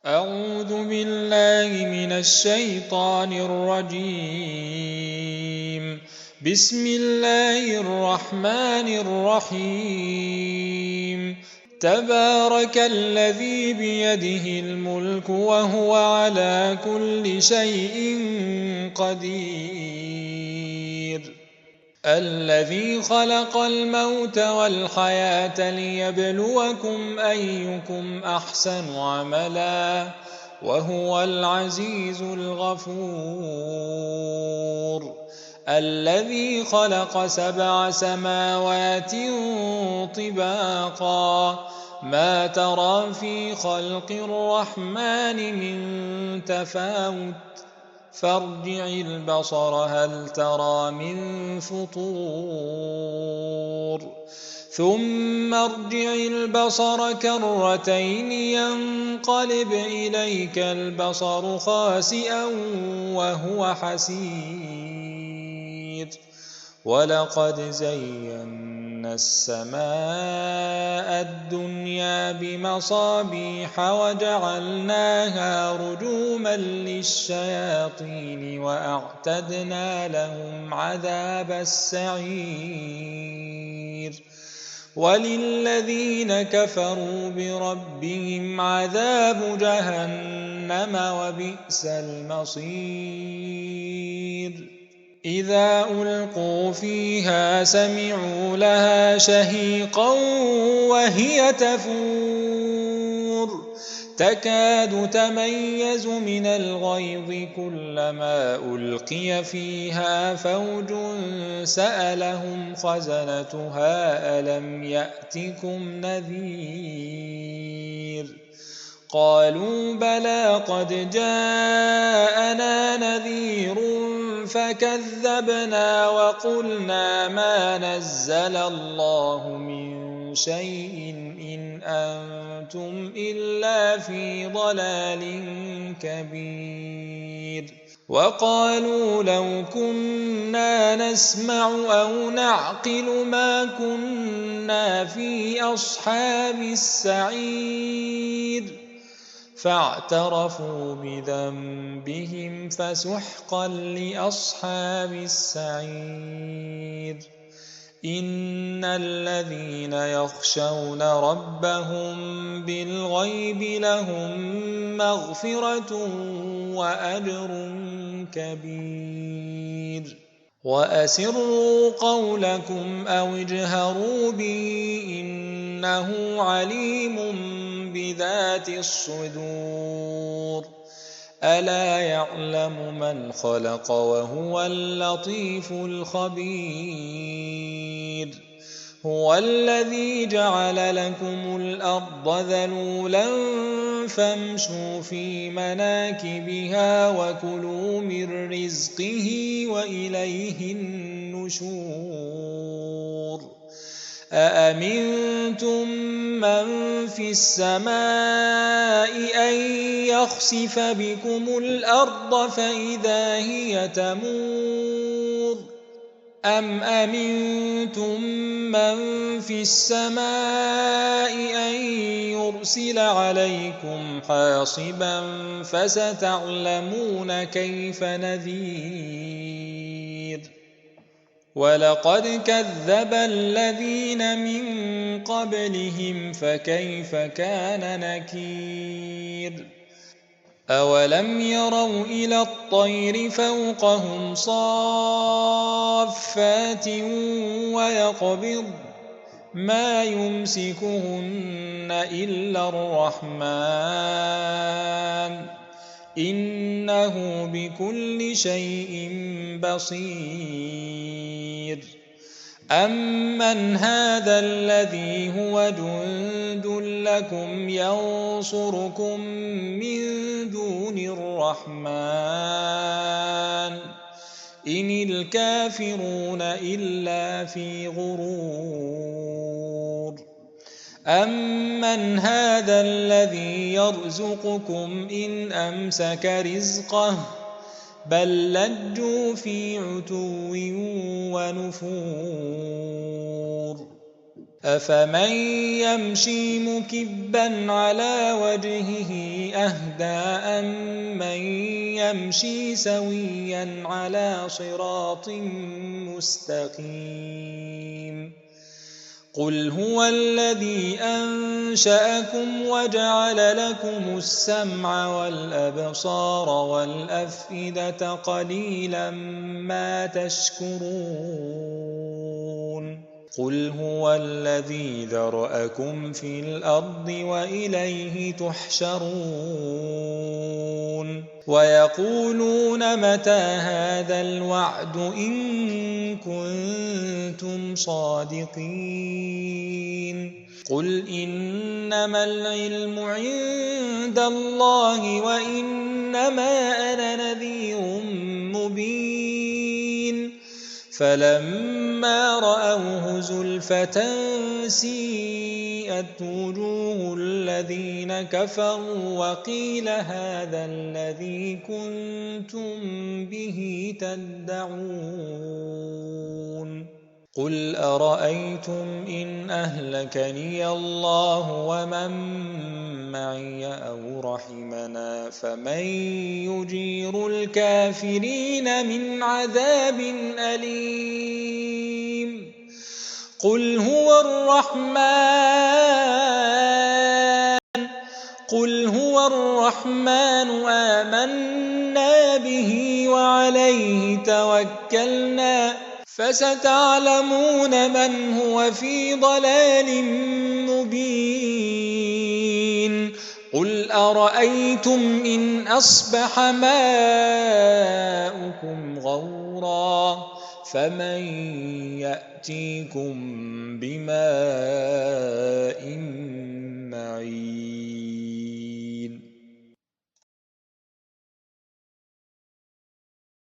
أعوذ بالله من الشيطان الرجيم. بسم الله الرحمن الرحيم. تبارك الذي بيده الملك وهو على كل شيء قدير. الذي خلق الموت والحياة ليبلوكم أيكم أحسن عملا وهو العزيز الغفور. الذي خلق 7 سماوات طباقا ما ترى في خلق الرحمن من تفاوت فارجع البصر هل ترى من فطور ثم ارجع البصر كرتين ينقلب إليك البصر خاسئا وهو حسير. ولقد زينا السماء الدنيا بمصابيح وجعلناها رجوما للشياطين وأعتدنا لهم عذاب السعير. وللذين كفروا بربهم عذاب جهنم وبئس المصير. إذا ألقوا فيها سمعوا لها شهيقا وهي تفور تكاد تميز من الغيظ كلما ألقي فيها فوج سألهم خزنتها ألم يأتكم نذير قالوا بلى قد جاءنا نذير فكذبنا وقلنا ما نزل الله من شيء إن أنتم إلا في ضلال كبير. وقالوا لو كنا نسمع أو نعقل ما كنا في أصحاب السعير فاعترفوا بذنبهم فسحقا لأصحاب السعير. إن الذين يخشون ربهم بالغيب لهم مغفرة وأجر كبير. وأسروا قولكم أو اجهروا به إنه عليم بذات الصدور. ألا يعلم من خلق وهو اللطيف الخبير. هو الذي جعل لكم الأرض ذلولا فامشوا في مناكبها وكلوا من رزقه وإليه النشور. أأمنتم من في السماء أن يخسف بكم الأرض فإذا هي تمور أم أمنتم من في السماء أن يرسل عليكم حاصبا فستعلمون كيف نذير. ولقد كذب الذين من قبلهم فكيف كان نكير. أولم يروا إلى الطير فوقهم صافات ويقبض ما يمسكهن إلا الرحمن إنه بكل شيء بصير. أمن هذا الذي هو جند لكم ينصركم من دون الرحمن إن الكافرون إلا في غرور. أمن هذا الذي يرزقكم إن أمسك رزقه بل لجوا في عتو ونفور. أفمن يمشي مكبا على وجهه أهدى أمن يمشي سويا على صراط مستقيم قل هو الذي أنشأكم وجعل لكم السمع والأبصار والأفئدة قليلا ما تشكرون قل هو الذي ذرأكم في الأرض وإليه تحشرون ويقولون متى هذا الوعد إن كنتم صادقين قل إنما العلم عند الله وإنما أنا نذير مبين فلما رأوه زلفة سيئت وجوه الذين كفروا وقيل هذا الذي كنتم به تدعون قل أرأيتم إن أهلكني الله ومن معي أو رحمنا فمن يجير الكافرين من عذاب أليم قل هو الرحمن آمنا به وعليه توكلنا فستعلمون من هو في ضلال مبين قل أرأيتم إن أصبح ماؤكم غورا فمن يأتيكم بماء معين